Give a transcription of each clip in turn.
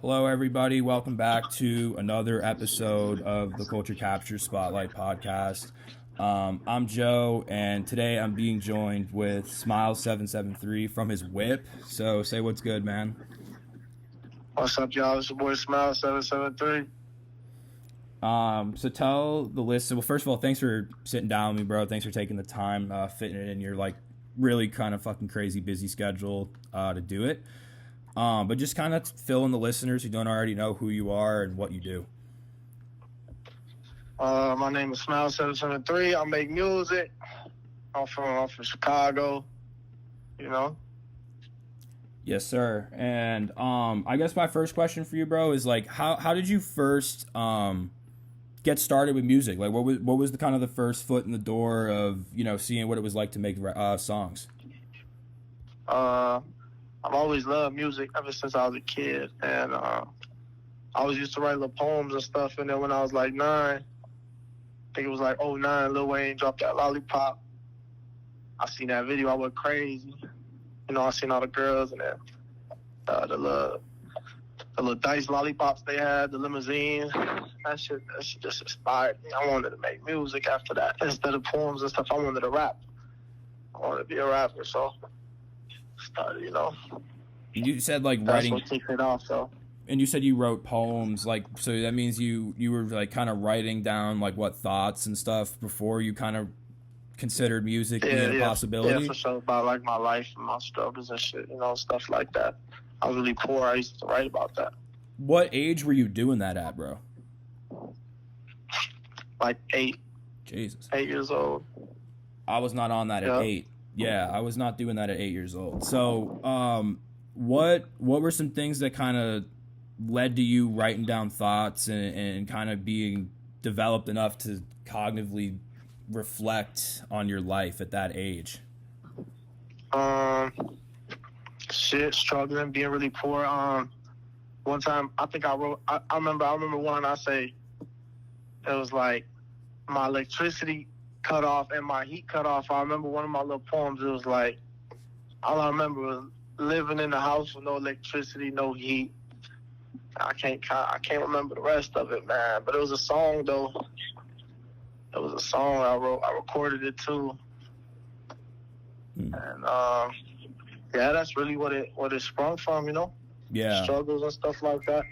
Hello, everybody. Welcome back to another episode of the Culture Capture Spotlight podcast. I'm Joe, and today I'm being joined with Smile773 from his whip. So, say what's good, man. What's up, y'all? It's your boy Smile773. So tell the listener. Well, first of all, thanks for sitting down with me, bro. Thanks for taking the time, fitting it in your really kind of fucking crazy busy schedule to do it. But just kind of fill in the listeners who don't already know who you are and what you do. My name is Smile773. I make music. I'm from Chicago. You know. Yes, sir. And I guess my first question for you, bro, is like, how did you first get started with music? Like, what was the kind of the first foot in the door of seeing what it was like to make songs? I've always loved music ever since I was a kid, and I always used to write little poems and stuff. And then when I was like 9, I think it was like '09, Lil Wayne dropped that Lollipop. I seen that video, I went crazy. I seen all the girls and the little dice lollipops they had, the limousines. That shit just inspired me. I wanted to make music after that. Instead of poems and stuff, I wanted to rap. I wanted to be a rapper, so started, You said like that's writing, what kicked it off, so. and you said you wrote poems. Like, so that means you were like kind of writing down like what thoughts and stuff before you kind of considered music being a possibility. Yeah, for sure. About like my life and my struggles and shit, stuff like that. I was really poor. I used to write about that. What age were you doing that at, bro? Like 8. Jesus. 8 years old. I was not on that at 8. Yeah, I was not doing that at 8 years old. So, what were some things that kind of led to you writing down thoughts and kind of being developed enough to cognitively reflect on your life at that age? Struggling, being really poor. One time I think I wrote. I remember one. I say it was like my electricity cut off and my heat cut off. I remember one of my little poems. It was like, all I remember was living in a house with no electricity, no heat. I can't remember the rest of it, man. But it was a song though. It was a song I wrote. I recorded it too. And yeah, that's really what it sprung from, Yeah. Struggles and stuff like that.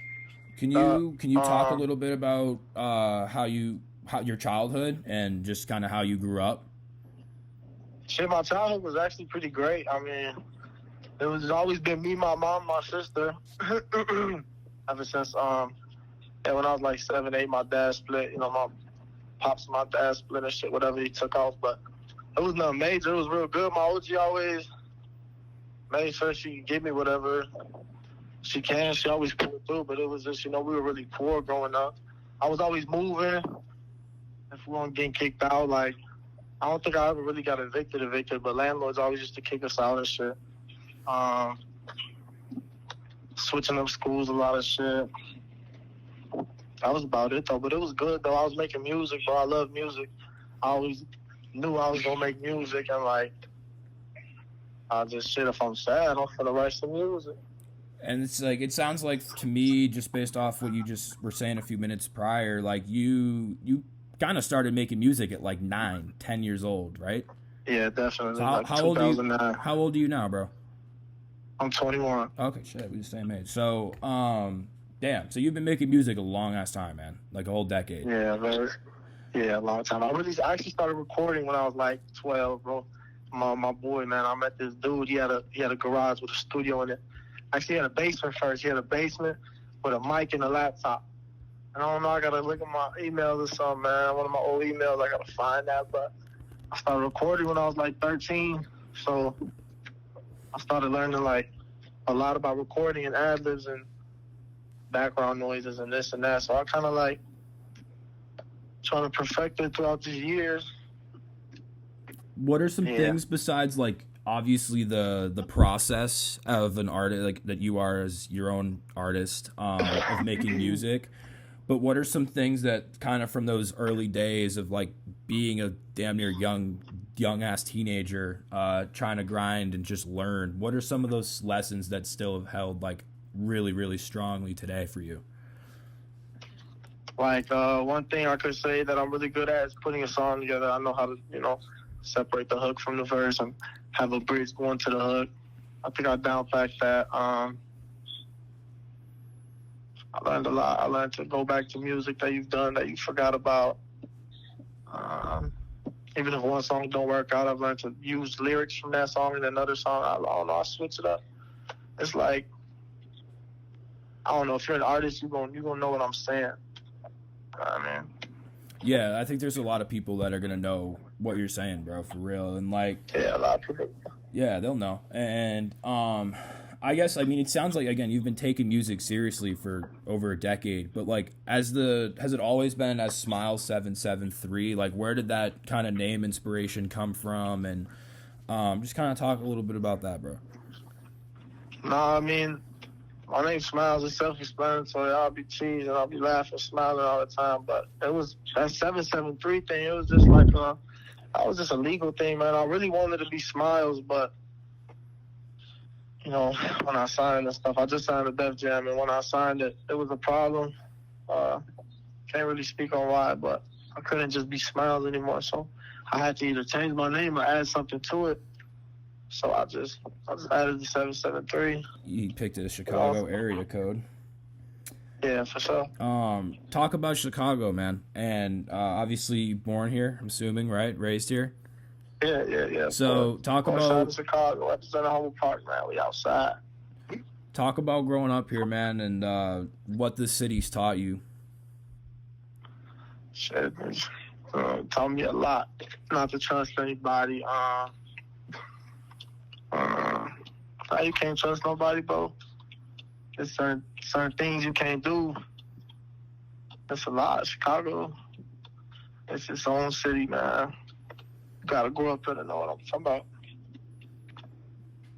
Can you talk a little bit about how your childhood and just kind of how you grew up? Shit, my childhood was actually pretty great. I mean, it was always been me, my mom, my sister. Ever since when I was like 7, 8, my dad split. My pops and my dad split and shit, whatever, he took off. But it was nothing major. It was real good. My OG always made sure she could give me whatever she can. She always pulled through, but it was just, we were really poor growing up. I was always moving. If we weren't getting kicked out, like, I don't think I ever really got evicted, but landlords always used to kick us out and shit. Switching up schools, a lot of shit. That was about it, though. But it was good, though. I was making music, bro. I love music. I always knew I was going to make music, and, like, I just, shit, if I'm sad, I'm going to write some music. And it's like, it sounds like to me, just based off what you just were saying a few minutes prior, like you kind of started making music at like 9, 10 years old, right? Yeah, definitely. So like how old are you now, bro? I'm 21. Okay, shit, we the same age. So, damn. So you've been making music a long ass time, man. Like a whole decade. Yeah, man. Yeah, a long time. I actually started recording when I was like 12, bro. My boy, man, I met this dude. He had a garage with a studio in it. Actually, he had a basement first. He had a basement with a mic and a laptop. And I don't know, I gotta look at my emails or something, man. One of my old emails, I gotta find that. But I started recording when I was like 13. So I started learning like a lot about recording and ad-libs and background noises and this and that. So I kind of like trying to perfect it throughout these years. What are some things besides like obviously the process of an artist, like that you are as your own artist of making music, but what are some things that kind of from those early days of like being a damn near young ass teenager trying to grind and just learn, what are some of those lessons that still have held like really, really strongly today for you? Like, one thing I could say that I'm really good at is putting a song together. I know how to, separate the hook from the verse and have a bridge going to the hook. I think I downpacked that. I learned a lot. I learned to go back to music that you've done that you forgot about. Even if one song don't work out, I've learned to use lyrics from that song in another song. I don't know, I switch it up. It's like, I don't know, if you're an artist, you're gonna know what I'm saying. I mean, yeah, I think there's a lot of people that are gonna know what you're saying, bro, for real. And like, yeah, a lot of people. Yeah, they'll know. And I guess, I mean, it sounds like, again, you've been taking music seriously for over a decade, but like, has it always been as Smile 773? Like, where did that kind of name inspiration come from? And just kind of talk a little bit about that, bro. No, I mean, my name Smiles is self-explanatory. I'll be cheesing, I'll be laughing, smiling all the time. But it was that 773 thing. It was just like I was just a legal thing, man. I really wanted to be Smiles, but when I signed and stuff, I just signed a Def Jam, and when I signed it, it was a problem. Can't really speak on why, but I couldn't just be Smiles anymore. So I had to either change my name or add something to it. So I just added the 773. You picked a Chicago area code. Yeah, for sure. Talk about Chicago, man. And obviously born here, I'm assuming, right? Raised here? Yeah. So talk about outside of Chicago, representing Humboldt Park, man. We outside. Talk about growing up here, man, and what the city's taught you. Shit, taught me a lot. Not to trust anybody. You can't trust nobody, bro. There's certain things you can't do. That's a lot. Chicago, it's its own city, man. You gotta grow up there to know what I'm talking about.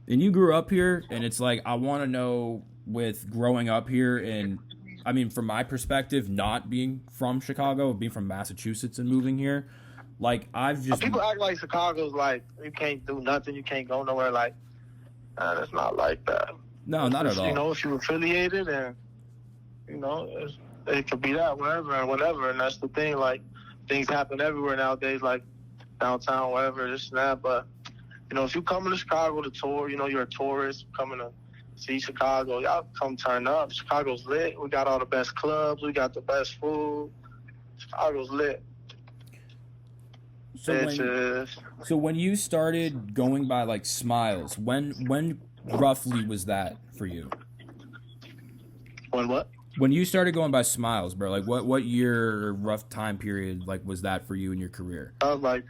And you grew up here, and it's like, I want to know, with growing up here, and I mean, from my perspective, not being from Chicago, being from Massachusetts and moving here, like, I've just... People act like Chicago's like, you can't do nothing, you can't go nowhere. Like, it's not like that. No, not at all. If you're affiliated, and, it could be that wherever and whatever. And that's the thing, like, things happen everywhere nowadays, like downtown, whatever, this and that. But, if you come to Chicago to tour, you're a tourist coming to see Chicago, y'all come turn up. Chicago's lit. We got all the best clubs. We got the best food. Chicago's lit. So when you started going by like Smiles, when roughly was that for you? When what? When you started going by Smiles, bro, like what year or rough time period like was that for you in your career? That was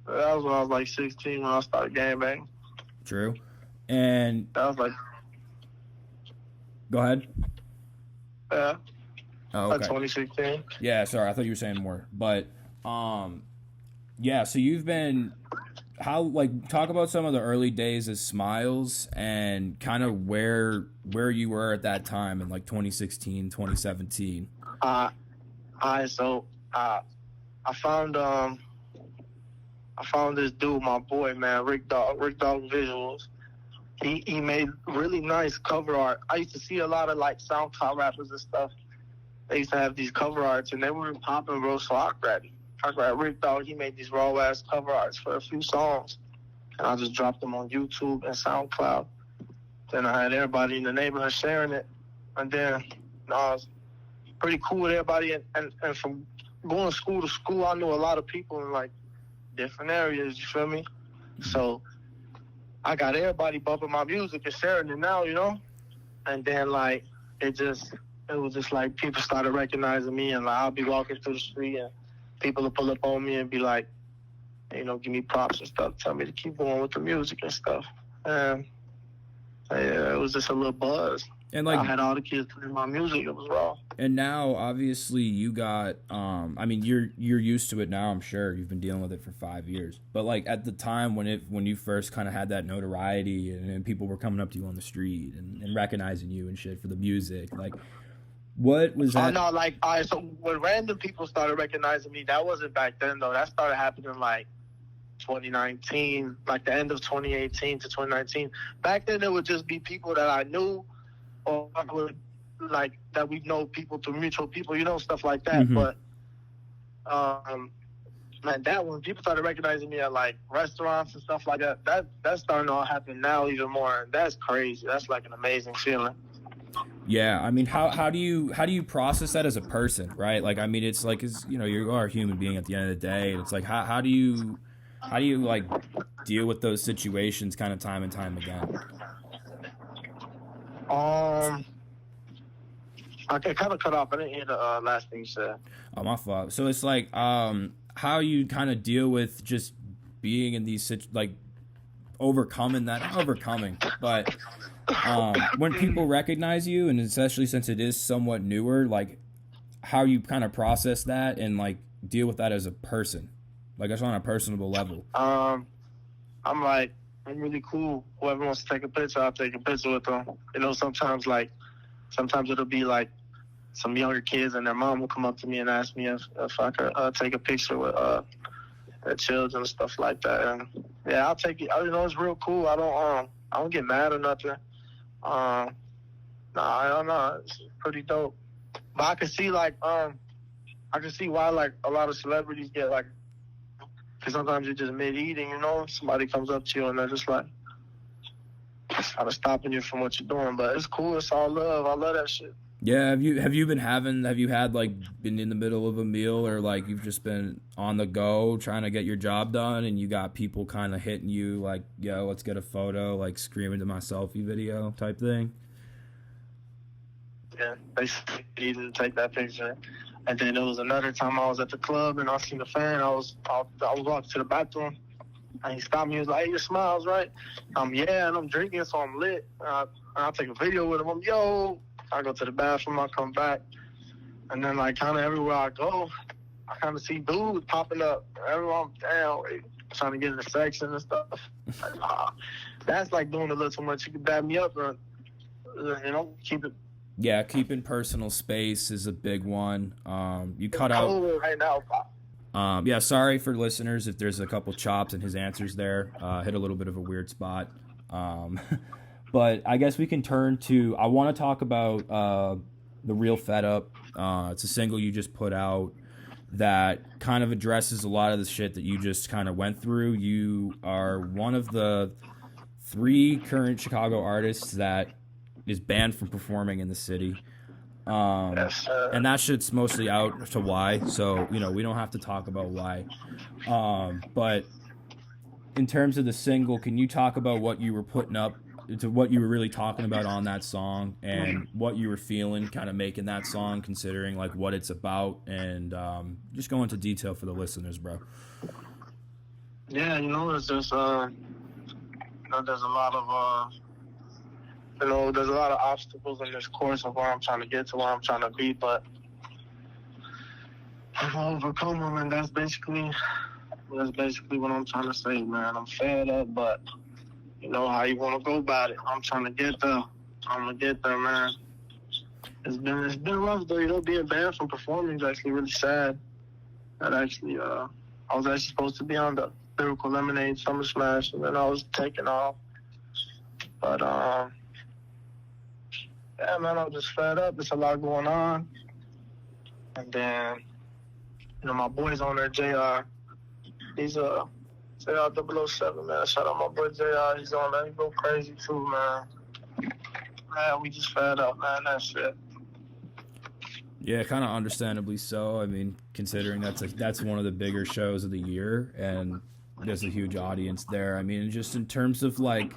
when I was like 16 when I started gangbang. True. And that was like... Go ahead. Yeah. Oh, okay. Like 2016. Yeah, sorry, I thought you were saying more. But yeah, so you've been talk about some of the early days as Smiles and kind of where you were at that time in like 2016, 2017. I found this dude, my boy, man, Rick Dog Visuals. He made really nice cover art. I used to see a lot of like SoundCloud rappers and stuff. They used to have these cover arts and they weren't popping, bro, so I grabbed Rick Dog. He made these raw ass cover arts for a few songs. And I just dropped them on YouTube and SoundCloud. Then I had everybody in the neighborhood sharing it. And then I was pretty cool with everybody. And from going school to school, I knew a lot of people in like different areas, you feel me? So I got everybody bumping my music and sharing it now, And then like it was just like people started recognizing me, and like I'll be walking through the street and people will pull up on me and be like, give me props and stuff, tell me to keep going with the music and stuff. And yeah, it was just a little buzz. And like I had all the kids playing my music, it was raw. And now obviously you got I mean you're used to it now, I'm sure. You've been dealing with it for 5 years. But like at the time when you first kind of had that notoriety and people were coming up to you on the street and recognizing you and shit for the music, like what was that? No, like so when random people started recognizing me, that wasn't back then though. That started happening like 2019, like the end of 2018 to 2019. Back then it would just be people that I knew or like that we know people through mutual people, stuff like that. Mm-hmm. But man, that when people started recognizing me at like restaurants and stuff like that's starting to all happen now even more. And that's crazy. That's like an amazing feeling. Yeah, I mean, how do you process that as a person, right? Like, I mean, it's like, you are a human being at the end of the day, and it's like, how do you like deal with those situations kind of time and time again? I kind of cut off. I didn't hear the last thing you said. Oh, my fault. So it's like, how you kind of deal with just being in these like overcoming that, not overcoming, but when people recognize you, and especially since it is somewhat newer, like how you kind of process that and like deal with that as a person, like it's on a personable level. I'm really cool. Whoever wants to take a picture, I'll take a picture with them. Sometimes it'll be like some younger kids and their mom will come up to me and ask me if I could take a picture with their children and stuff like that. And yeah, I'll take it. It's real cool. I don't get mad or nothing. I don't know. It's pretty dope. But I can see why like a lot of celebrities get like, because sometimes you're just mid-eating, somebody comes up to you and they're just like kind of stopping you from what you're doing. But it's cool. It's all love. I love that shit. Yeah, have you had like been in the middle of a meal, or like you've just been on the go trying to get your job done and you got people kind of hitting you like, yo, let's get a photo, like screaming to my selfie video type thing? Yeah, they didn't take that picture. And then there was another time I was at the club and I seen a fan. I was walking to the bathroom and he stopped me. He was like, hey, your smile's right. Yeah, and I'm drinking, so I'm lit. I'll take a video with him. I'm, yo. I go to the bathroom, I come back, and then like kind of everywhere I go, I kind of see dudes popping up. Everyone, damn, trying to get in the section and stuff. That's like doing a little too much. You can dab me up, or keep it. Yeah, keeping personal space is a big one. You cut out right now. Yeah, sorry for listeners if there's a couple chops in his answers there. Hit a little bit of a weird spot. But I guess we can turn to, I want to talk about The Real Fed Up. It's a single you just put out that kind of addresses a lot of the shit that you just kind of went through. You are one of the 3 current Chicago artists that is banned from performing in the city. Yes, and that shit's mostly out to why, so, we don't have to talk about why. But in terms of the single, can you talk about what you were putting up, to what you were really talking about on that song, and what you were feeling kind of making that song, considering like what it's about, and just go into detail for the listeners, bro. Yeah, it's just there's a lot of there's a lot of obstacles in this course of where I'm trying to get to, where I'm trying to be, but I've overcome them, and that's basically what I'm trying to say, man. I'm fed up, but how you want to go about it. I'm trying to get there. I'm gonna get there, man. It's been rough though. Being banned from performing is actually really sad. That actually, I was actually supposed to be on the Lyrical Lemonade Summer Smash, and then I was taken off. But yeah, man, I'm just fed up. There's a lot going on, and then my boy's on there, JR. He's JR 007, man. Shout out my boy JR. He's on there. He go crazy too, man. Man, we just fed up, man. That's it. Yeah, kind of understandably so. I mean, considering that's one of the bigger shows of the year, and there's a huge audience there. I mean, just in terms of like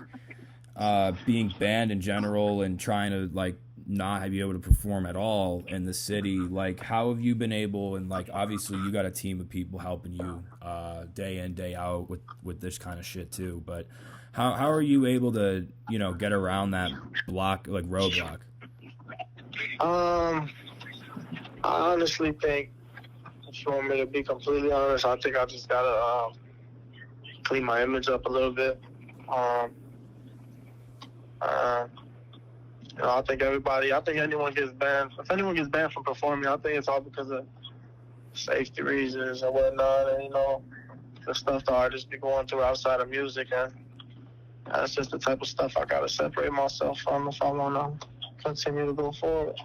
being banned in general and trying to like not be able to perform at all in the city, like how have you been able, and like obviously you got a team of people helping you day in day out with this kind of shit too, but how are you able to get around that roadblock? I honestly think, if you want me to be completely honest, I think I just gotta clean my image up a little bit. I think anyone gets banned. If anyone gets banned from performing, I think it's all because of safety reasons and whatnot, and the stuff the artists be going through outside of music, and that's just the type of stuff I gotta separate myself from if I wanna continue to go forward.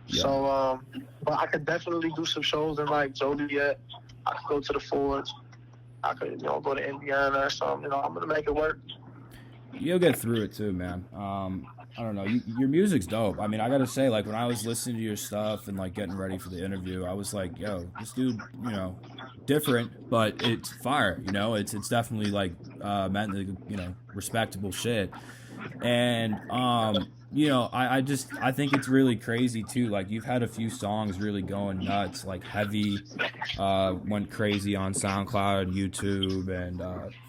Yeah. So, but I could definitely do some shows in like Joliet. I could go to the Fords. I could, go to Indiana or something. I'm gonna make it work. You'll get through it too, man. I don't know. Your music's dope. I mean, I gotta say, like when I was listening to your stuff and like getting ready for the interview, I was like, yo, this dude, different, but it's fire. It's definitely like meant respectable shit. And I think it's really crazy too. Like you've had a few songs really going nuts, like Heavy went crazy on SoundCloud and YouTube, and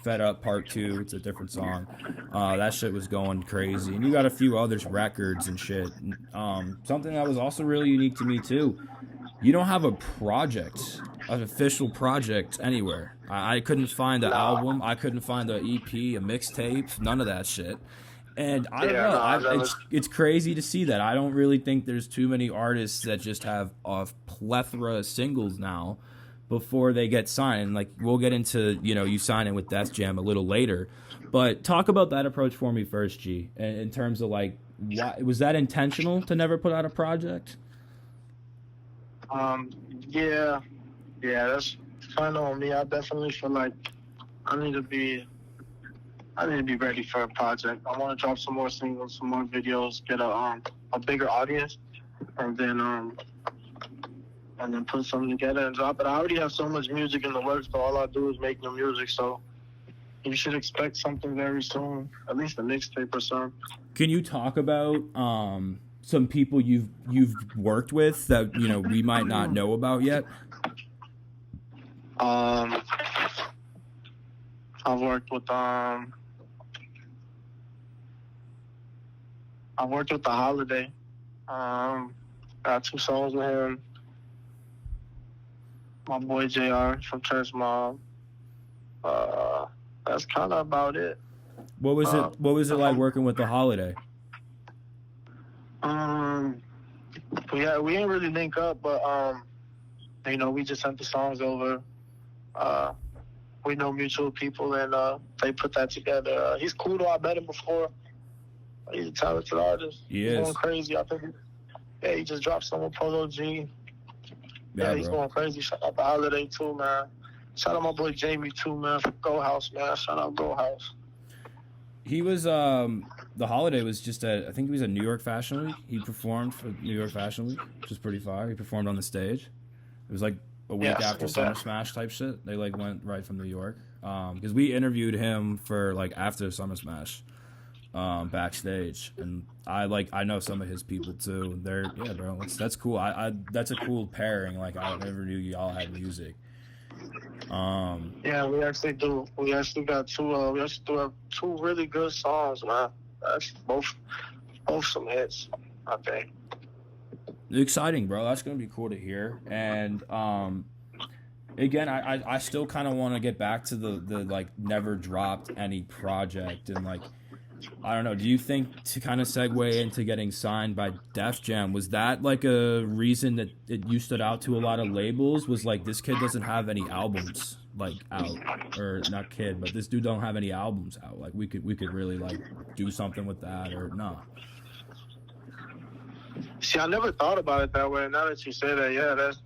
Fed Up Part 2, it's a different song. That shit was going crazy. And you got a few others records and shit. Something that was also really unique to me too. You don't have a project, an official project anywhere. I couldn't find an album. I couldn't find an EP, a mixtape, none of that shit. And I don't know. It's crazy to see that. I don't really think there's too many artists that just have a plethora of singles now before they get signed. Like we'll get into you signing with Def Jam a little later, but talk about that approach for me first, G. In terms of like, why was that intentional to never put out a project? Yeah, that's kind of on me. I definitely feel like I need to be ready for a project. I want to drop some more singles, some more videos, get a bigger audience, and then put something together and drop it. I already have so much music in the works, but all I do is make new music. So you should expect something very soon, at least a mixtape or something. Can you talk about some people you've worked with that we might not know about yet? I've worked with The Holiday. Got 2 songs with him. My boy JR from Church Mom. That's kind of about it. What was it like working with The Holiday? We ain't really link up, but we just sent the songs over. We know mutual people, and they put that together. He's cool though. I met him before. He's a talented artist. He's going crazy. I think. He just dropped some with Polo G. Yeah, he's going crazy. Shout out The Holiday too, man. Shout out my boy Jamie too, man, from Go House, man. Shout out Go House. He was The Holiday was just I think he was at New York Fashion Week. He performed for New York Fashion Week, which was pretty fire. He performed on the stage. It was like a week after Summer Smash type shit. They like went right from New York. Because we interviewed him for like after Summer Smash, backstage, and I know some of his people too. They're bro, that's cool. I that's a cool pairing. Like I never knew y'all had music. We actually do. We actually got two. We actually do have 2 really good songs, man. That's both some hits, I think. Exciting, bro. That's gonna be cool to hear. And again, I still kind of want to get back to the like never dropped any project, and like I don't know. Do you think, to kind of segue into getting signed by Def Jam, was that like a reason that you stood out to a lot of labels? Was like, this kid doesn't have any albums like out, or not kid, but this dude don't have any albums out. Like we could really like do something with that, or no? See, I never thought about it that way. Now that you say that,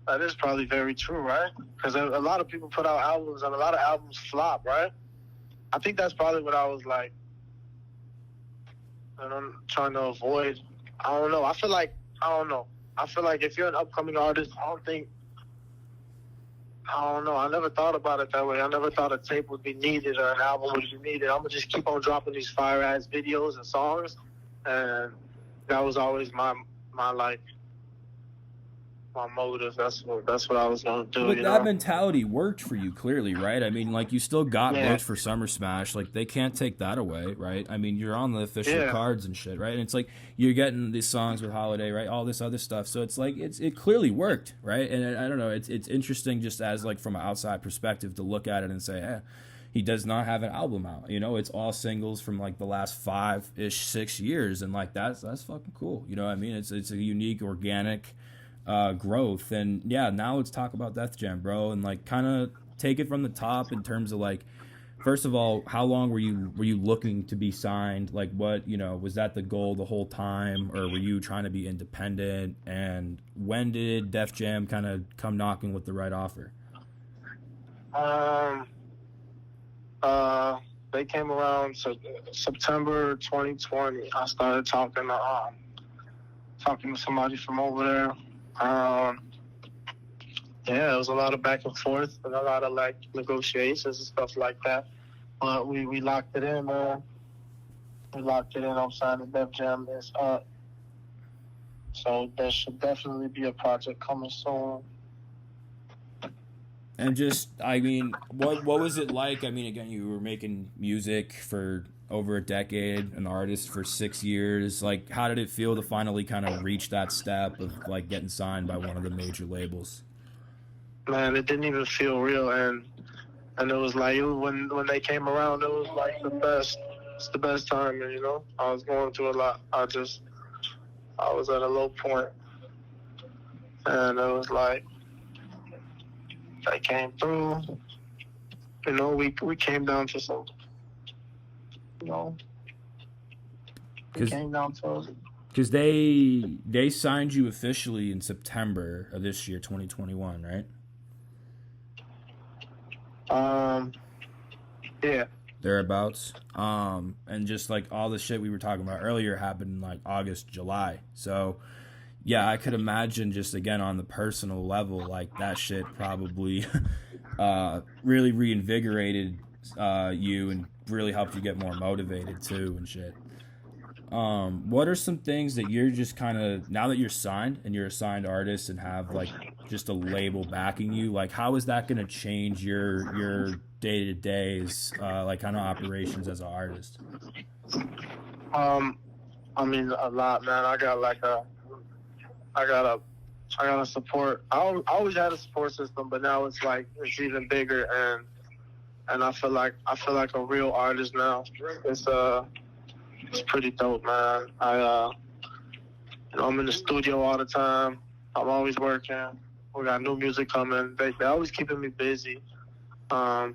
that is probably very true, right? Because a lot of people put out albums, and a lot of albums flop, right? I think that's probably what I was like, and I'm trying to avoid. I don't know. I feel like if you're an upcoming artist, I don't know. I never thought about it that way. I never thought a tape would be needed or an album would be needed. I'm gonna just keep on dropping these fire-ass videos and songs, and that was always my motive. That's what I was gonna do. But that mentality worked for you, clearly, right? I mean, like, you still got booked for Summer Smash. Like, they can't take that away, right? I mean, you're on the official cards and shit, right? And it's like you're getting these songs with Holiday, right? All this other stuff. So it's like it clearly worked, right? And I don't know. It's interesting just as like from an outside perspective to look at it and say, he does not have an album out. It's all singles from like the last 5-ish, 6 years, and like that's fucking cool. You know what I mean? It's a unique, organic growth. And now let's talk about Def Jam, bro, and like kind of take it from the top in terms of like first of all, how long were you looking to be signed? Like, what, was that the goal the whole time, or were you trying to be independent? And when did Def Jam kind of come knocking with the right offer? Um, they came around September 2020. I started talking to somebody from over there. Yeah, it was a lot of back and forth and a lot of like negotiations and stuff like that. But we locked it in, man. We locked it in. I'm signing Def Jam this up. So there should definitely be a project coming soon. And just, I mean, what was it like? I mean, again, you were making music for over a decade, an artist for 6 years. Like, how did it feel to finally kind of reach that step of like getting signed by one of the major labels? Man, it didn't even feel real, and it was like when they came around, it was like the best. It's the best time, and I was going through a lot. I was at a low point, and it was like they came through. We came down to some. We came down to. Because they signed you officially in September of this year, 2021, right? Yeah. Thereabouts. And just like all the shit we were talking about earlier happened in like August, July. So yeah, I could imagine just again on the personal level, like that shit probably really reinvigorated you and really helped you get more motivated too and shit. What are some things that you're just kind of, now that you're signed and you're a signed artist and have like just a label backing you, like how is that going to change your day-to-days like kind of operations as an artist? I mean, a lot, man. I got a support. I always had a support system, but now it's like it's even bigger, and I feel like a real artist now. It's pretty dope, man. I'm in the studio all the time. I'm always working. We got new music coming. They always keeping me busy. I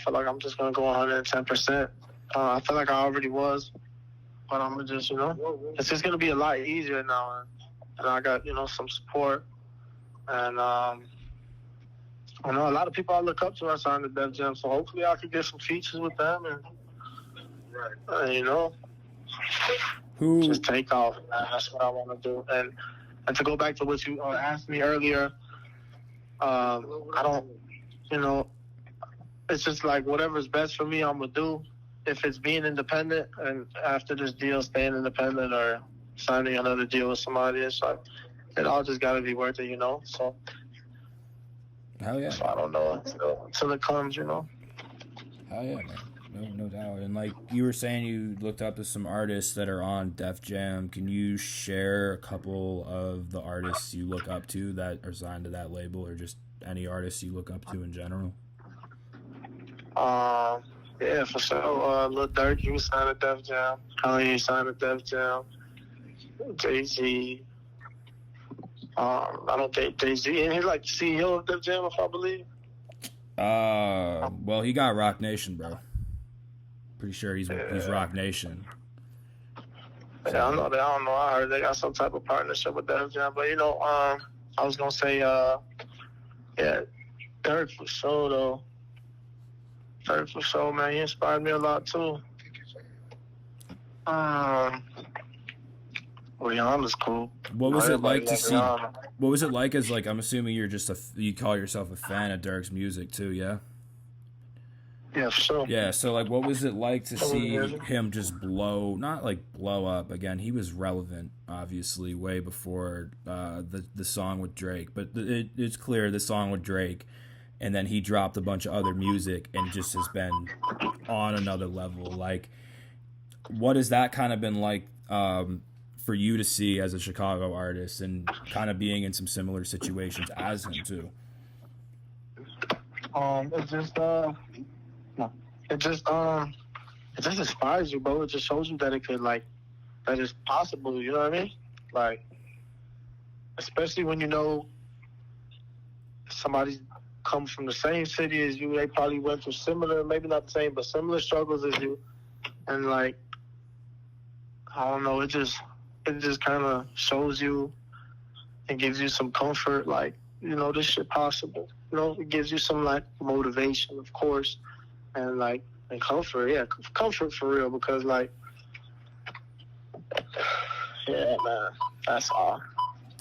feel like I'm just gonna go 110%. I feel like I already was, but I'm just, it's just gonna be a lot easier now, and I got, some support, and I know a lot of people I look up to are signed to Def Jam, so hopefully I can get some features with them, and just take off, man. That's what I want to do, and to go back to what you asked me earlier, I don't, it's just like whatever's best for me, I'm gonna do. If it's being independent and after this deal, staying independent or signing another deal with somebody, it's like it all just got to be worth it, So, hell yeah. So I don't know until it comes, Hell yeah, man. No doubt. And like you were saying, you looked up to some artists that are on Def Jam. Can you share a couple of the artists you look up to that are signed to that label, or just any artists you look up to in general? Yeah, for sure. Lil Durk, he was signed to Def Jam. Kanye signed to Def Jam. Jay-Z. I don't think Jay-Z, and he's like the CEO of Def Jam, if I believe. Well, he got Rock Nation, bro. Pretty sure he's Rock Nation. So. Yeah, I know that. I don't know. I heard they got some type of partnership with Def Jam, but I was gonna say, yeah, Durk for sure though. Durk for sure, man. He inspired me a lot too. Rihanna's cool. What was it like to see? What was it like as like? I'm assuming you're just you call yourself a fan of Durk's music too, yeah? Yeah, for sure. Yeah, so like, what was it like to see him just not like blow up? Again, he was relevant, obviously, way before the song with Drake. But it's clear the song with Drake, and then he dropped a bunch of other music and just has been on another level. Like, what has that kind of been like for you to see as a Chicago artist and kind of being in some similar situations as him too? It just inspires you, bro. It just shows you that it could, like, that it's possible, you know what I mean? Like, especially when you know somebody's come from the same city as you. They probably went through similar, maybe not the same, but similar struggles as you. And like, I don't know, it just kind of shows you and gives you some comfort. Like, you know, this shit possible. You know, it gives you some like motivation, of course, and like and comfort. Yeah, comfort for real. Because like, yeah, man, that's all.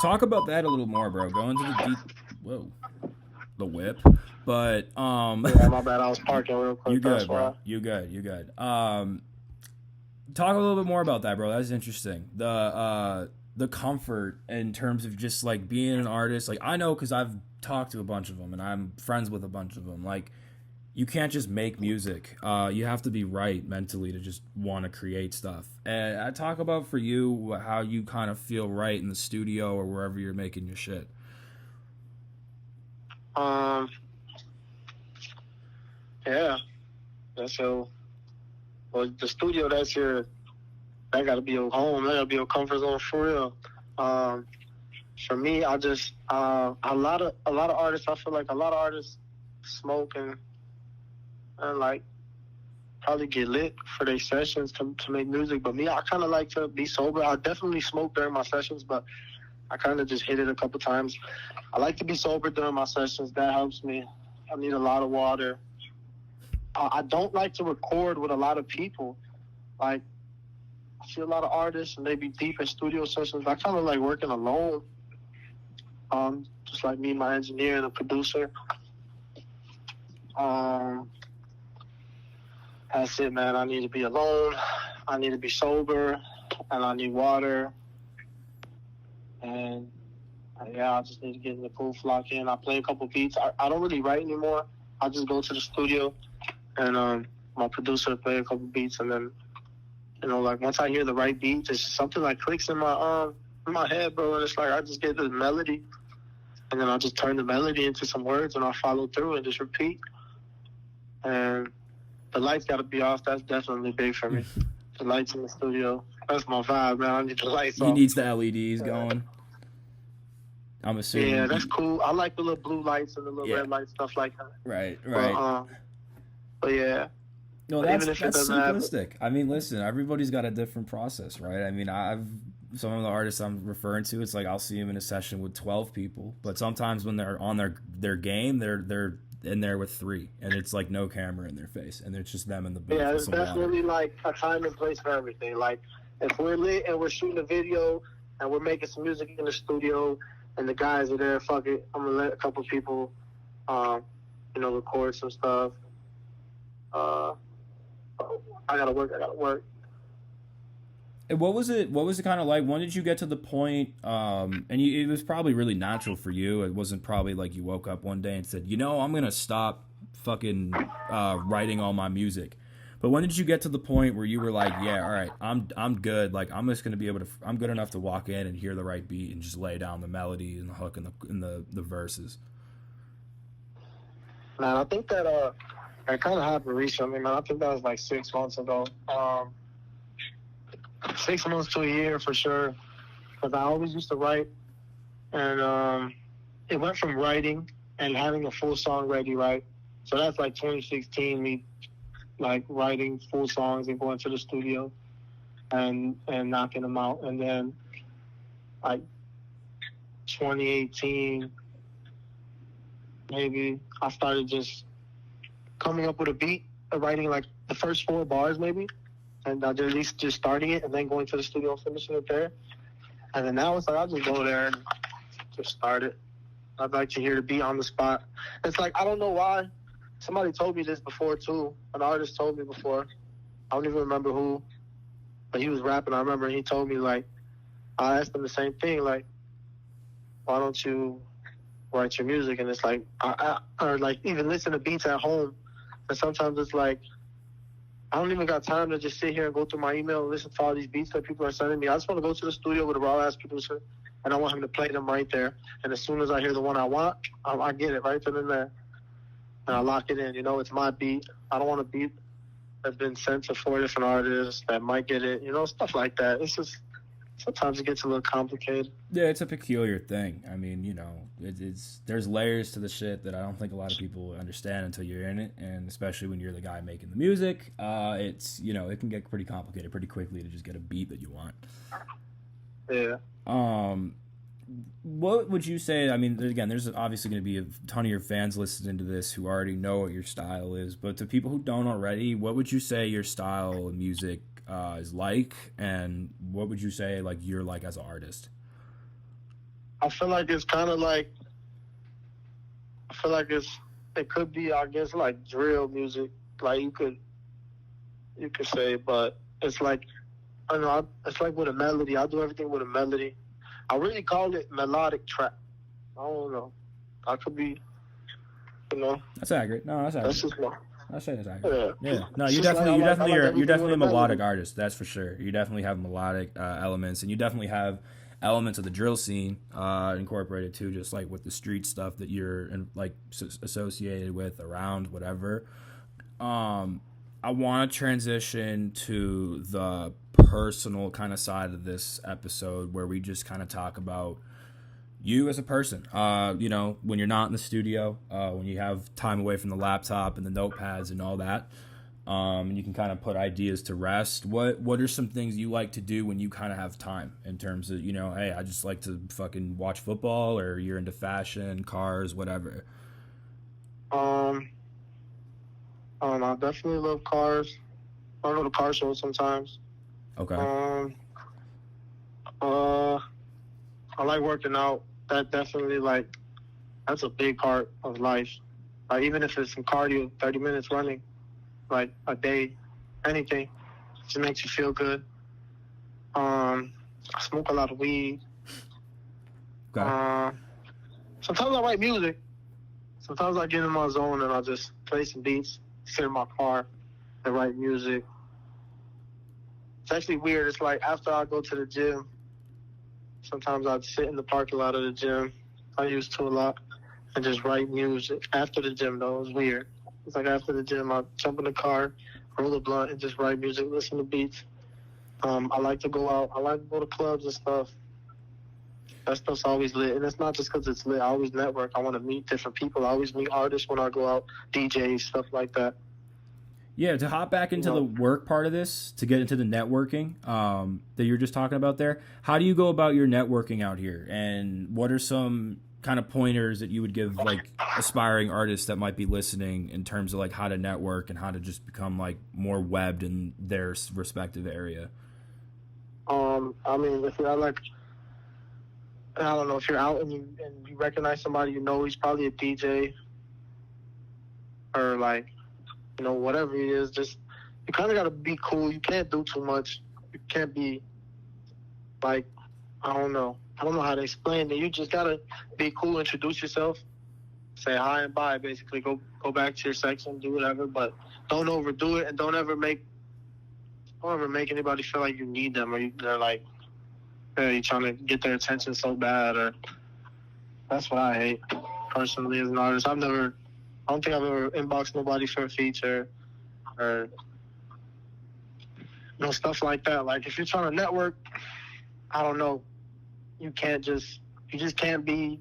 Talk about that a little more, bro. Go into the deep. Whoa, the whip. But yeah, my bad. I was parking real quick. You good, bro? You good. Talk a little bit more about that, bro. That's interesting. The comfort in terms of just like being an artist. Like, I know because I've talked to a bunch of them and I'm friends with a bunch of them. Like, you can't just make music. You have to be right mentally to just want to create stuff. And I talk about for you how you kind of feel right in the studio or wherever you're making your shit. Yeah, that's your. Well, the studio, that gotta be your home. That gotta be your comfort zone for real. For me, I just a lot of artists. I feel like a lot of artists smoke and like probably get lit for their sessions to make music. But me, I kind of like to be sober. I definitely smoke during my sessions, but I kind of just hit it a couple times. I like to be sober during my sessions. That helps me. I need a lot of water. I don't like to record with a lot of people. Like, I see a lot of artists and they be deep in studio sessions. I kind of like working alone. Just like me, my engineer and the producer. That's it, man. I need to be alone. I need to be sober, and I need water. And yeah, I just need to get in the pool, lock in. I play a couple beats. I don't really write anymore. I just go to the studio. And my producer play a couple beats, and then, you know, like once I hear the right beat, there's something like clicks in my head, bro. And it's like I just get the melody, and then I'll just turn the melody into some words, and I'll follow through and just repeat. And the lights got to be off. That's definitely big for me. The lights in the studio. That's my vibe, man. I need the lights off. He needs the LEDs going. I'm assuming. Yeah, that's cool. I like the little blue lights and the little red lights, stuff like that. Right. But yeah. No, that's simplistic. I mean, listen, everybody's got a different process, right? I mean, some of the artists I'm referring to, it's like I'll see them in a session with 12 people, but sometimes when they're on their game, they're in there with 3, and it's like no camera in their face, and it's just them in the booth. Yeah, it's definitely like a time and place for everything. Like, if we're lit and we're shooting a video and we're making some music in the studio, and the guys are there, fuck it, I'm gonna let a couple people, record some stuff. I gotta work. And what was it kind of like? When did you get to the point, it was probably really natural for you. It wasn't probably like you woke up one day and said, I'm going to stop fucking writing all my music. But when did you get to the point where you were like, yeah, all right, I'm good. Like, I'm just going to be able to, I'm good enough to walk in and hear the right beat and just lay down the melody and the hook and the verses. Man, I think that it kind of happened recently, man. I think that was like 6 months ago. 6 months to a year for sure. Because I always used to write. And it went from writing and having a full song ready, right? So that's like 2016, me like writing full songs and going to the studio and knocking them out. And then like 2018, maybe I started just coming up with a beat, writing like the first 4 bars maybe, and at least just starting it and then going to the studio and finishing it there. And then now it's like I'll just go there and just start it. I'd like to hear the beat on the spot. It's like, I don't know why. Somebody told me this before too. An artist told me before. I don't even remember who, but he was rapping. I remember he told me, like, I asked him the same thing, like, why don't you write your music? And it's like, or like even listen to beats at home. And sometimes it's like, I don't even got time to just sit here and go through my email and listen to all these beats that people are sending me. I just want to go to the studio with a raw-ass producer, and I want him to play them right there. And as soon as I hear the one I want, I get it right then and there. And I lock it in. It's my beat. I don't want a beat that's been sent to 4 different artists that might get it. Stuff like that. It's sometimes it gets a little complicated. Yeah, it's a peculiar thing. I mean, you know, it's there's layers to the shit that I don't think a lot of people understand until you're in it, and especially when you're the guy making the music, it's, you know, it can get pretty complicated pretty quickly to just get a beat that you want. Yeah. What would you say? I mean, again, there's obviously going to be a ton of your fans listening to this who already know what your style is, but to people who don't already, what would you say your style of music is like, and what would you say like you're like as an artist? I feel like it's kind of like, it could be, I guess, like drill music, like you could say, but it's like, I don't know, it's like with a melody. I do everything with a melody. I really call it melodic trap. I don't know. I could be, you know. That's accurate. No, that's accurate. That's just my. I say that's accurate. Yeah. No, It's you just definitely, like, you're definitely a melodic melody. artist. That's for sure. You definitely have melodic elements, and you definitely have elements of the drill scene incorporated too, just like with the street stuff that you're like associated with around whatever. I want to transition to the personal kind of side of this episode where we just kind of talk about you as a person. You know, when you're not in the studio, when you have time away from the laptop and the notepads and all that, and you can kind of put ideas to rest. What are some things you like to do when you kind of have time in terms of, you know, hey, I just like to fucking watch football, or you're into fashion, cars, whatever. I definitely love cars. I go to car shows sometimes. Okay. I like working out. That definitely, like, that's a big part of life. Like, even if it's some cardio, 30 minutes running, like a day, anything, just makes you feel good. I smoke a lot of weed. Okay. Sometimes I write music. Sometimes I get in my zone and I just play some beats, sit in my car, and write music. It's actually weird. It's like after I go to the gym, sometimes I'd sit in the parking lot of the gym. I used to a lot, and just write music. After the gym, though, it was weird. It's like after the gym, I'd jump in the car, roll a blunt, and just write music, listen to beats. I like to go out. I like to go to clubs and stuff. That stuff's always lit. And it's not just because it's lit. I always network. I want to meet different people. I always meet artists when I go out, DJs, stuff like that. Yeah, to hop back into the work part of this, to get into the networking that you were just talking about there, how do you go about your networking out here? And what are some kind of pointers that you would give like aspiring artists that might be listening in terms of like how to network and how to just become like more webbed in their respective area? I mean, if you're like, I don't know, if you're out and you recognize somebody, you know he's probably a DJ or like, you know, whatever he is, just, you kind of got to be cool. You can't do too much. You can't be like, I don't know how to explain it. You just got to be cool, introduce yourself, say hi and bye, basically. Go back to your section, do whatever, but don't overdo it, and don't ever make anybody feel like you need them, or they're like, hey, you're trying to get their attention so bad, or that's what I hate, personally, as an artist. I don't think I've ever inboxed nobody for a feature, or, you know, stuff like that. Like, if you're trying to network, I don't know, you just can't be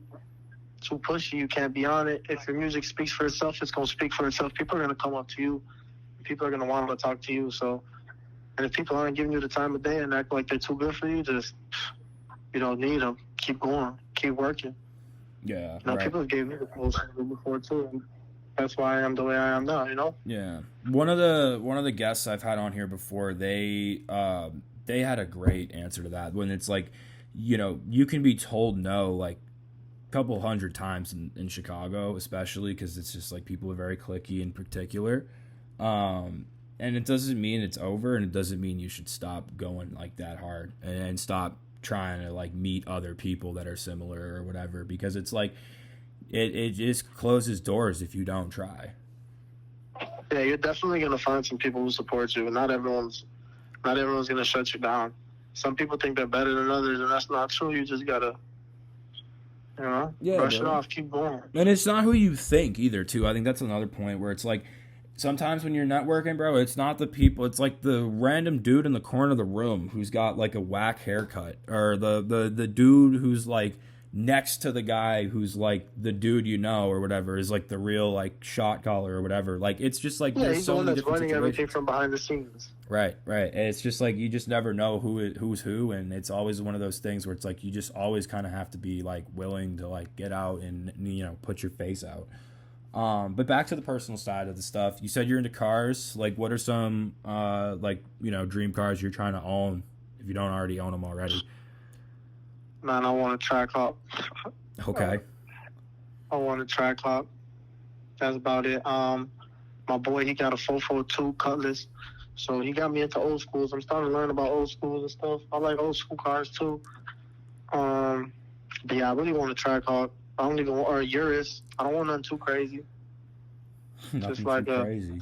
too pushy. You can't be on it. If your music speaks for itself, it's going to speak for itself. People are going to come up to you. People are going to want to talk to you. So, and if people aren't giving you the time of day and act like they're too good for you, just, you don't need them. Keep going. Keep working. Yeah. You know, right. people gave me the post before too. And that's why I am the way I am now, you know? Yeah. One of the guests I've had on here before, they had a great answer to that. When it's like, you know, you can be told no like a couple hundred times in Chicago, especially because it's just like people are very clicky in particular. And it doesn't mean it's over, and it doesn't mean you should stop going like that hard and stop trying to like meet other people that are similar or whatever, because it's like it just closes doors if you don't try. Yeah, you're definitely gonna find some people who support you, and not everyone's gonna shut you down. Some people think they're better than others, and that's not true. You just gotta, you know, brush it off, keep going. And it's not who you think either, too. I think that's another point where it's like, sometimes when you're networking, bro, it's not the people. It's like the random dude in the corner of the room who's got like a whack haircut, or the dude who's like next to the guy who's like the dude or whatever is like the real like shot caller or whatever. Like it's just like Yeah, he's the one that's running everything from behind the scenes. Right. And it's just like you just never know who's who, and it's always one of those things where it's like you just always kind of have to be like willing to like get out and put your face out. But back to the personal side of the stuff. You said you're into cars. Like, what are some dream cars you're trying to own if you don't already own them already? Man, I want a Trackhawk. Okay. I want a Trackhawk. That's about it. My boy, he got a 442 Cutlass, so he got me into old schools. I'm starting to learn about old schools and stuff. I like old school cars too. But yeah, I really want a Trackhawk. I don't even want, or a Urus. I don't want nothing too crazy. Nothing just like too crazy.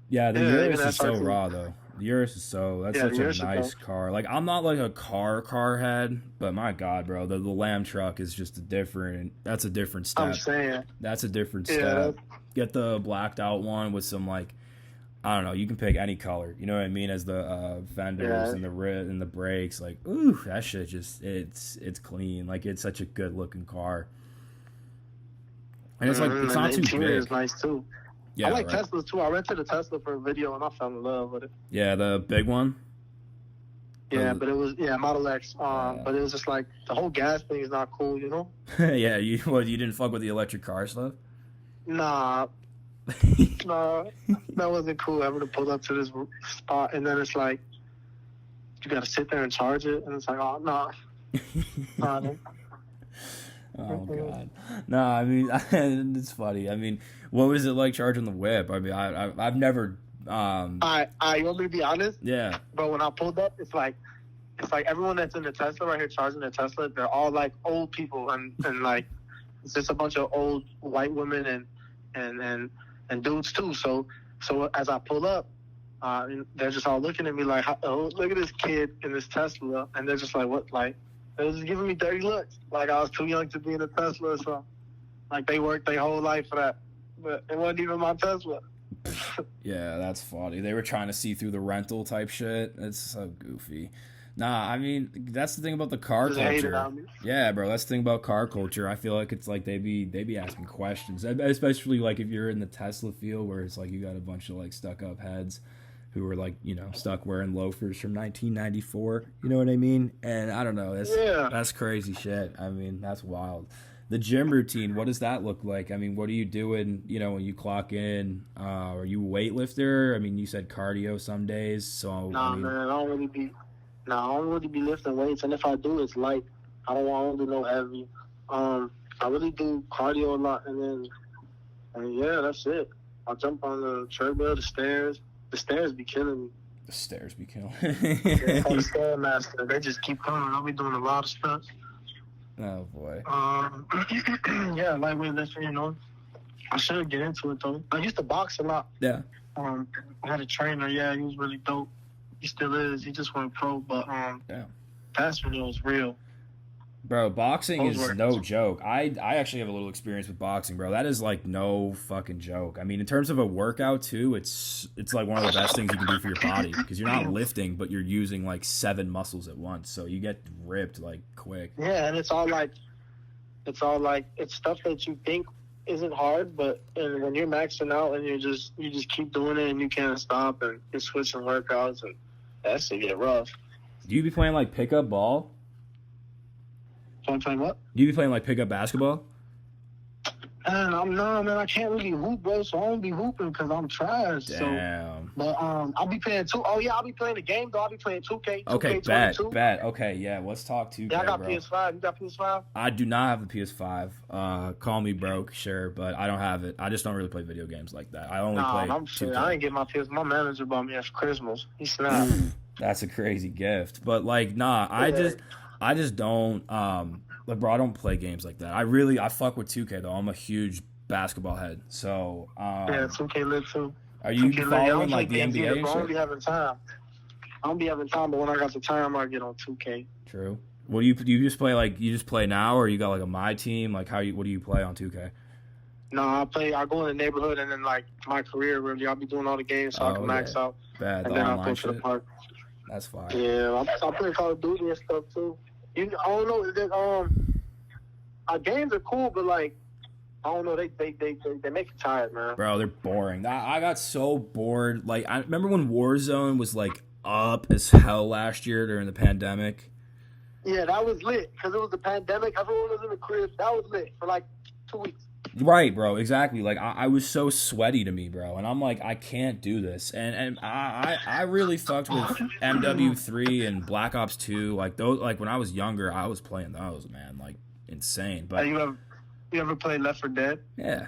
Yeah, the Urus is so raw though. The Urus is that's such a nice car. Like, I'm not like a car head, but my God, bro, the Lamb truck is just that's a different step. I'm saying. That's a different step. Get the blacked out one with some like, I don't know, you can pick any color, you know what I mean, as the fenders and the brakes. Like, ooh, that shit just, it's clean. Like, it's such a good looking car. And it's like, it's not too big. It's nice too. Yeah, I like Teslas too. I rented a Tesla for a video and I fell in love with it. Yeah, the big one? Yeah, but it was, Model X. But it was just like, the whole gas thing is not cool, you know? Yeah, you didn't fuck with the electric car stuff? Nah. No, that wasn't cool. Having to pull up to this spot and then it's like, you gotta sit there and charge it. And it's like, oh, nah. Oh God, no! I mean, it's funny. I mean, what was it like charging the whip? I mean, I've never. You want me to be honest? Yeah. But when I pulled up, it's like everyone that's in the Tesla right here charging their Tesla, they're all like old people and like it's just a bunch of old white women and dudes too. So as I pull up, they're just all looking at me like, oh, look at this kid in this Tesla, and they're just like, what, like. They was just giving me dirty looks, like I was too young to be in a Tesla or something. Like they worked their whole life for that, but it wasn't even my Tesla. Yeah, that's funny. They were trying to see through the rental type shit. It's so goofy. Nah, I mean, that's the thing about the car culture. Yeah, bro, that's the thing about car culture. I feel like it's like they be asking questions, especially like if you're in the Tesla field where it's like you got a bunch of like stuck up heads who were like, stuck wearing loafers from 1994, you know what I mean? And I don't know, that's crazy shit. I mean, that's wild. The gym routine, what does that look like? I mean, what are you doing, when you clock in? Are you a weightlifter? I mean, you said cardio some days, so... Man, I don't really be lifting weights, and if I do, it's light. I don't do no heavy. I really do cardio a lot, and that's it. I'll jump on the treadmill, the stairs. The stairs be killing me. The stairs be killing me. The Stairmaster. They just keep coming. I'll be doing a lot of stuff. Oh, boy. Lightweight lifting, I should get into it, though. I used to box a lot. Yeah. I had a trainer. Yeah, he was really dope. He still is. He just went pro, but that's when it was real. Bro, boxing is no joke. I actually have a little experience with boxing, bro. That is like no fucking joke. I mean, in terms of a workout too, it's like one of the best things you can do for your body because you're not lifting, but you're using like 7 muscles at once, so you get ripped like quick. Yeah, and it's stuff that you think isn't hard, but when you're maxing out and you just keep doing it and you can't stop and you're switching workouts and that shit get rough. Do you be playing like pickup ball? So I'm playing what? Do you be playing like pickup basketball? Man, I can't really hoop, bro, so I don't be hooping because I'm trash. Damn. So, but I'll be playing I'll be playing the game, though. I'll be playing 2K. Okay, 2K22. bet. Okay, yeah, let's talk 2K, Yeah, I got bro. PS5. You got PS5? I do not have a PS5. Call me broke, sure, but I don't have it. I just don't really play video games like that. I only play I'm sure. 2K. I didn't get my PS. My manager bought me that for Christmas. He snapped. That's a crazy gift. But, like, I just don't... Like, bro, I don't play games like that. I fuck with 2K, though. I'm a huge basketball head. So, yeah, 2K lit, too. Are you following, like, the NBA and shit? I don't be having time. But when I got the time, I get on 2K. True. Well, do you just play, like, you just play now, or you got, like, a My Team? Like, what do you play on 2K? No, I go in the neighborhood, and then like my career really, I'll be doing all the games so I can max out, Bad, and the then I'll go online to the shit. park. That's fine. Yeah, I play Call of Duty and stuff too. I don't know. Our games are cool, but like I don't know. They make you tired, man. Bro, they're boring. I got so bored. Like, I remember when Warzone was like up as hell last year during the pandemic. Yeah, that was lit because it was the pandemic. Everyone was in the crib. That was lit for like 2 weeks. Right, bro, exactly. Like I was so sweaty to me, bro, and I'm like, I can't do this. And I really fucked with MW3 and Black Ops 2. Like those, like when I was younger, I was playing those, man, like insane. But You ever played Left 4 Dead? yeah.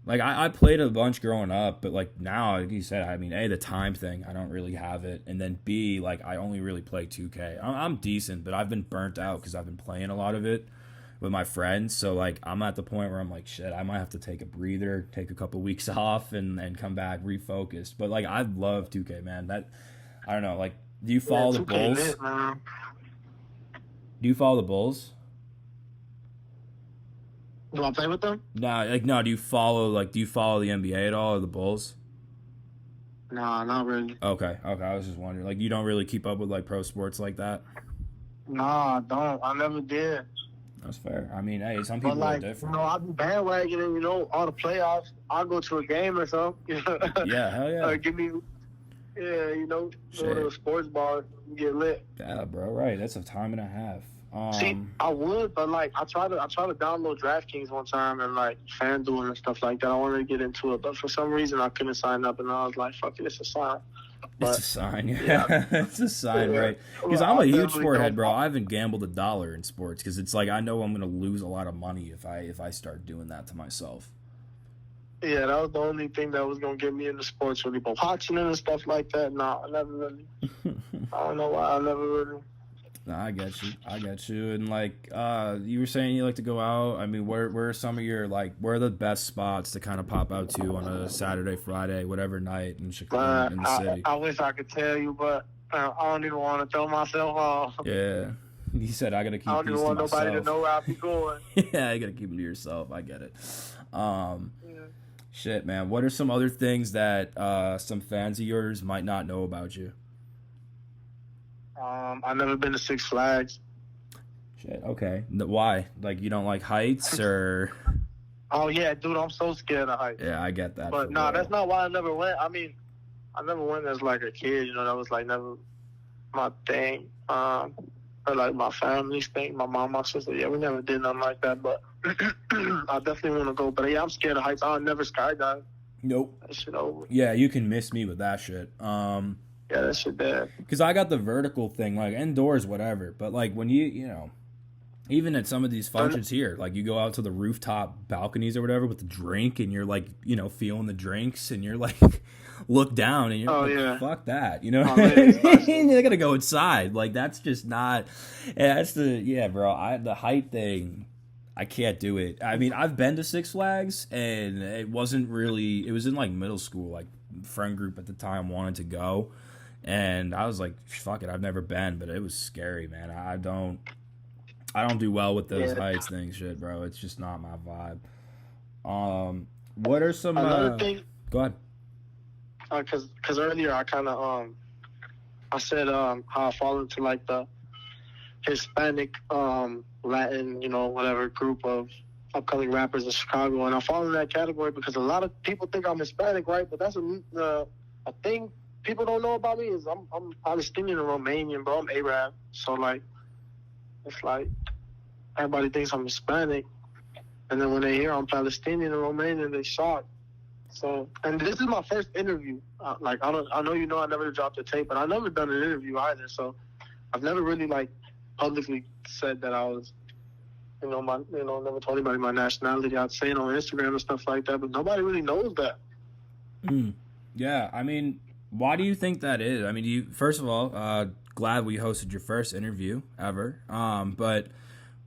Like I played a bunch growing up, but like now, like you said, I mean, A, the time thing, I don't really have it, and then B, like I only really play 2K. I'm decent, but I've been burnt out because I've been playing a lot of it with my friends. So like I'm at the point where I'm like, shit, I might have to take a breather, take a couple weeks off, and come back refocused. But like I love 2K, man. That I don't know. Like, do you follow the Bulls? Lit, man. Do you follow the Bulls? Do I play with them? No. Do you follow the NBA at all or the Bulls? Nah, not really. Okay. I was just wondering. Like, you don't really keep up with like pro sports like that? Nah, I don't. I never did. That's fair. I mean, hey, some people like, are different. I'll be bandwagoning, all the playoffs. I'll go to a game or something. Yeah, hell yeah. Give me, go to a sports bar and get lit. Yeah, bro, right. That's a time and a half. See, I would, but like I tried to download DraftKings one time and like FanDuel and stuff like that. I wanted to get into it, but for some reason I couldn't sign up, and I was like, "Fuck it, it's a sign." It's a sign, yeah. It's a sign, right? Because I'm a huge sport head, bro. I haven't gambled $1 in sports because it's like I know I'm gonna lose a lot of money if I start doing that to myself. Yeah, that was the only thing that was gonna get me into sports really, but watching it and stuff like that, nah, I never really. I don't know why I never really. No, I get you. And like, you were saying you like to go out. I mean, where are some of your where are the best spots to kind of pop out to on a Saturday, Friday, whatever night in Chicago, in the city? I wish I could tell you, but I don't even want to throw myself off. Yeah, he said I gotta keep. I don't even want nobody to know where I be going. Yeah, I gotta keep them to yourself. I get it. Shit, man. What are some other things that some fans of yours might not know about you? I've never been to Six Flags. Shit, okay. Why? Like, you don't like heights, or? Oh, yeah, dude, I'm so scared of heights. Yeah, I get that. But, that's not why I never went. I mean, I never went as, like, a kid, that was, like, never my thing. Or, like, my family's thing, my mom, my sister. Yeah, we never did nothing like that, but I definitely want to go. But, yeah, I'm scared of heights. I'll never skydive. Nope. That shit over. Yeah, you can miss me with that shit. Yeah, that shit bad. Because I got the vertical thing, like, indoors, whatever. But, like, when even at some of these functions here, like, you go out to the rooftop balconies or whatever with the drink, and you're, like, feeling the drinks, and you're, like, look down, and you're fuck that, you know? They gotta go inside. Like, that's just not... bro, the height thing... I can't do it. I mean, I've been to Six Flags, and it wasn't really... It was in, like, middle school. Like, friend group at the time wanted to go. And I was like, fuck it, I've never been, but it was scary, man. I don't do well with those heights things, shit, bro. It's just not my vibe. What are some... Another thing... Go ahead. Because earlier I kind of... I said how I fall into, like, the Hispanic, Latin, whatever group of upcoming rappers in Chicago. And I fall in that category because a lot of people think I'm Hispanic, right? But that's a thing people don't know about me is I'm Palestinian and Romanian, bro. I'm Arab. So, like, it's like everybody thinks I'm Hispanic. And then when they hear I'm Palestinian and Romanian, they shocked. So, and this is my first interview. I know I never dropped a tape, but I've never done an interview either. So I've never really, like, publicly said that I was, never told anybody my nationality. I'd say it on Instagram and stuff like that, but nobody really knows that. Yeah, I mean, why do you think that is? I mean, first of all, glad we hosted your first interview ever. But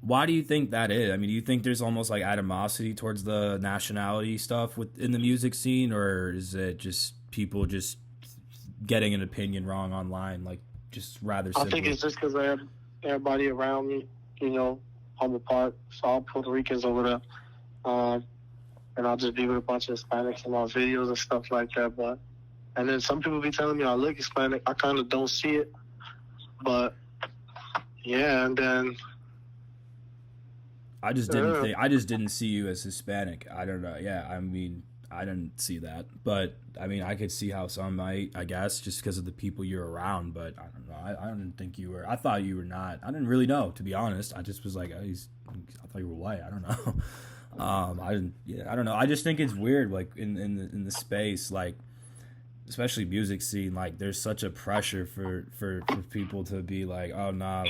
why do you think that is? I mean, do you think there's almost like animosity towards the nationality stuff in the music scene, or is it just people just getting an opinion wrong online, like just rather simply? I think it's just because everybody around me, I'm a part, so all Puerto Ricans over there. and I'll just be with a bunch of Hispanics in my videos and stuff like that. But and then some people be telling me I look Hispanic. I kind of don't see it, but yeah. And then I just didn't think. I just didn't see you as Hispanic. I don't know. Yeah, I mean, I didn't see that, but I mean, I could see how some might. I guess just because of the people you're around. But I don't know. I didn't think you were. I thought you were not. I didn't really know, to be honest. I just was like, oh, I thought you were white. I don't know. I didn't. Yeah, I don't know. I just think it's weird, like in the space, like especially music scene. Like, there's such a pressure for people to be like, oh nah,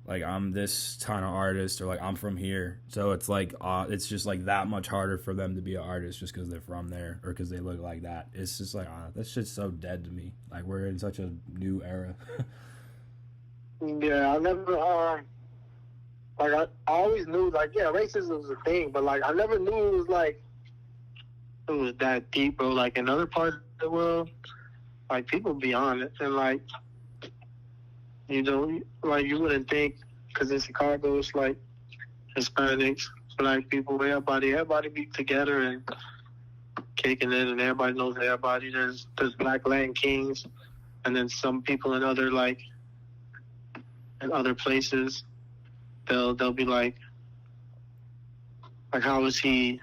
like I'm this kind of artist, or like I'm from here, so it's like it's just like that much harder for them to be an artist just because they're from there or because they look like that. It's just like that shit's so dead to me. Like, we're in such a new era. yeah, I never like I always knew like yeah, racism was a thing, but like I never knew it was like it was that deep, bro. Like in other parts of the world, like people be on it, and like you know, like you wouldn't think, because in Chicago it's like Hispanics, black people, everybody be together and kicking it, and everybody knows everybody. There's Black Latin Kings, and then some people in other like in other places, they'll be like how is he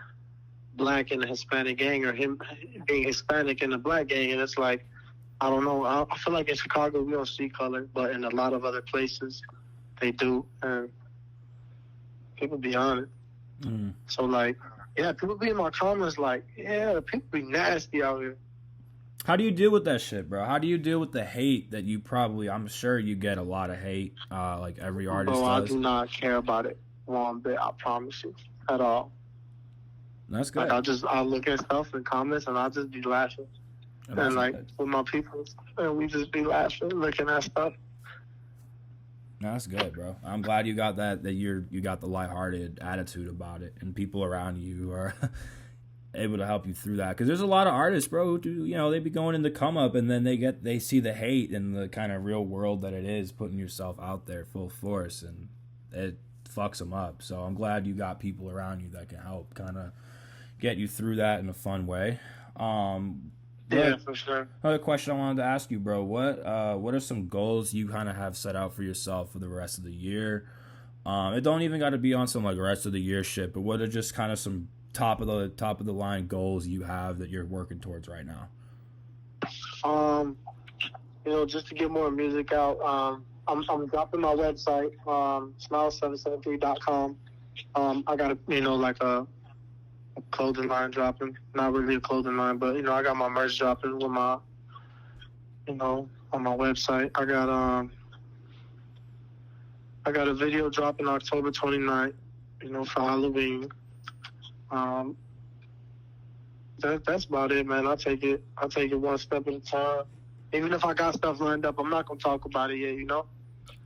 black in a Hispanic gang, or him being Hispanic in a black gang? And it's like, I don't know. I feel like in Chicago we don't see color, but in a lot of other places they do, and people be on it. Mm. So like, yeah, people be in my comments like, yeah, people be nasty out here. How do you deal with that shit, bro? How do you deal with the hate that you probably? I'm sure you get a lot of hate, like every artist does. I do not care about it one bit. I promise you, at all. That's good. Like, I'll look at stuff in comments and I'll just be laughing. And like good. with my people, and we just be laughing, looking at stuff. No, that's good, bro. I'm glad you got that you got the lighthearted attitude about it, and people around you are able to help you through that. Because there's a lot of artists, bro, who do, they be going in the come up, and then they see the hate and the kind of real world that it is, putting yourself out there full force, and it fucks them up. So I'm glad you got people around you that can help kind of get you through that in a fun way. Yeah, for sure. Another question I wanted to ask you, bro. What are some goals you kind of have set out for yourself for the rest of the year? It don't even got to be on some like rest of the year shit, but what are just kind of some top of the line goals you have that you're working towards right now? Just to get more music out. I'm dropping my website, smile773.com. I got a clothing line dropping. Not really a clothing line, but I got my merch dropping with my on my website. I got a video dropping October 29th, for Halloween. That's about it, man. I'll take it one step at a time. Even if I got stuff lined up, I'm not gonna talk about it yet,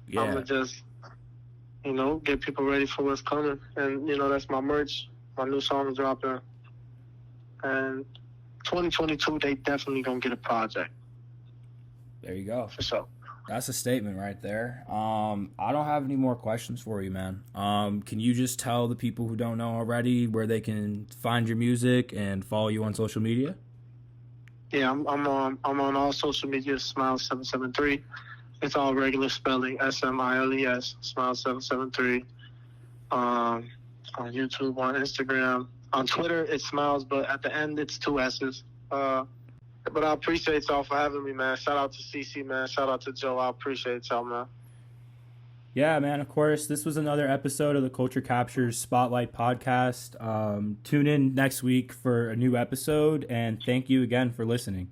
Yeah. I'm gonna just get people ready for what's coming. And that's my merch. My new song is dropping. And 2022, they definitely gonna get a project. There you go. For sure. That's a statement right there. I don't have any more questions for you, man. Can you just tell the people who don't know already where they can find your music and follow you on social media? Yeah, I'm on all social media, Smile773. It's all regular spelling, SMILES, Smile773. On YouTube, on Instagram, on Twitter, it's Smiles, but at the end, it's 2 S's. But I appreciate y'all for having me, man. Shout out to CC, man. Shout out to Joe. I appreciate y'all, man. Yeah, man, of course. This was another episode of the Culture Captures Spotlight podcast. Tune in next week for a new episode, and thank you again for listening.